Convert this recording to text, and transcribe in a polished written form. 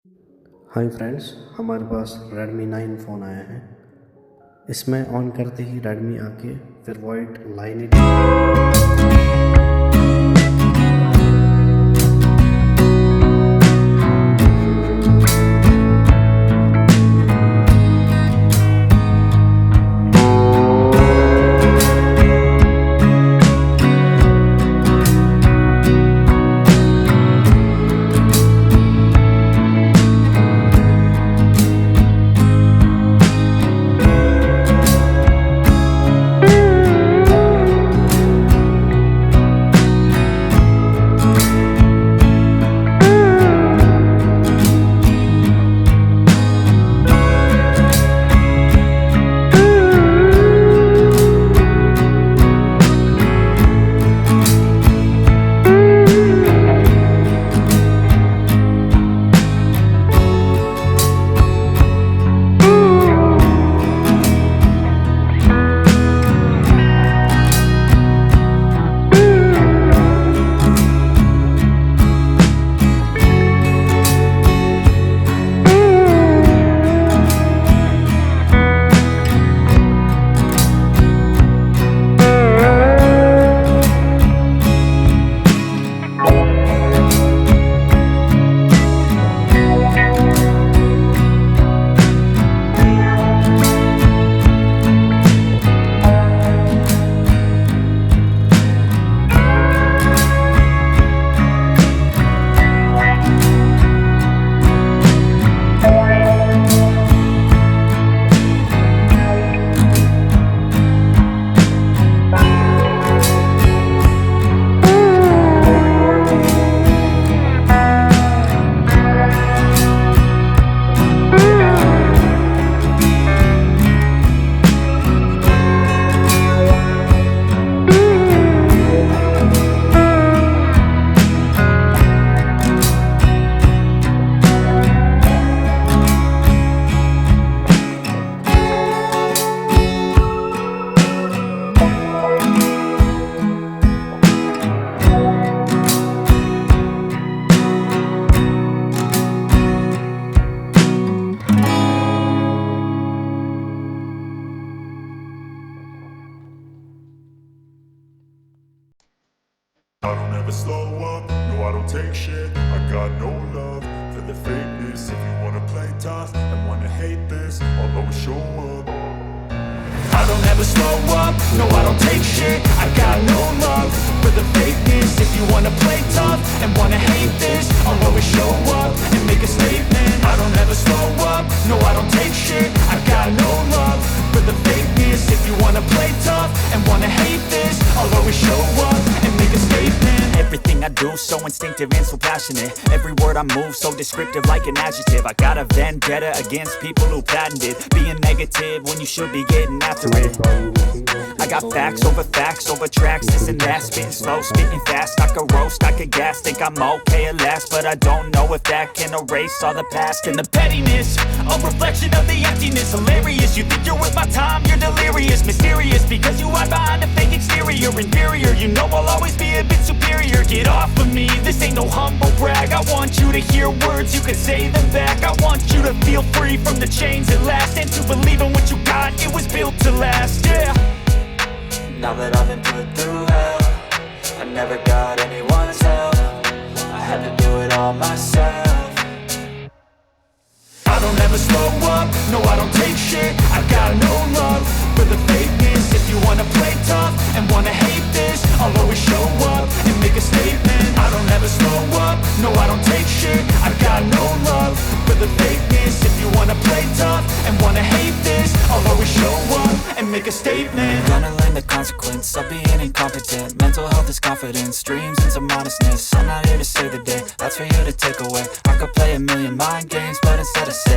Hi friends, हमारे पास Redmi 9 phone आया है। इसमें ऑन करते ही Redmi आके फिर white line I don't ever slow up, no I don't take shit. I got no love for the fakeness. If you wanna play tough and wanna hate this, I'll always show up. I don't ever slow up, no I don't take shit. I got no love for the fakeness. If you wanna play tough and wanna hate this, I'll always show up and make a statement. I don't ever slow up, no I don't take shit. I got no love for the fakeness. If you wanna play tough and wanna hate this, I'll always show up and make a statement. Everything I do, so instinctive and so passionate. Every word I move, so descriptive like an adjective. I got a vendetta against people who patented being negative when you should be getting after it. I got facts over tracks, this and that. Spitting slow, spitting fast, I could roast, I could gas. Think I'm okay at last, but I don't know if that can erase all the past. And the pettiness, a reflection of the emptiness. Hilarious, you think you're worth my time, you're delirious. Mysterious, because you hide behind a fake exterior. Inferior, you know I'll always be a bit superior. Get off of me, this ain't no humble brag. I want you to hear words, you can say them back. I want you to feel free from the chains at last, and to believe in what you got, it was built to last, yeah. Now that I've been put through hell, I never got anyone's help. I had to do it all myself. I don't ever slow up, no I don't take shit. I got no love for the fakeness. If you wanna play tough and wanna hate this, I'll always show up and make a statement. I don't ever slow up, no I don't take shit. I got no love for the fakeness. If you wanna play tough and wanna hate this, I'll always show up and make a statement. Gonna learn the consequence of being incompetent. Mental health is confidence, dreams and some honestness. I'm not here to save the day, that's for you to take away. I could play a million mind games, but instead of say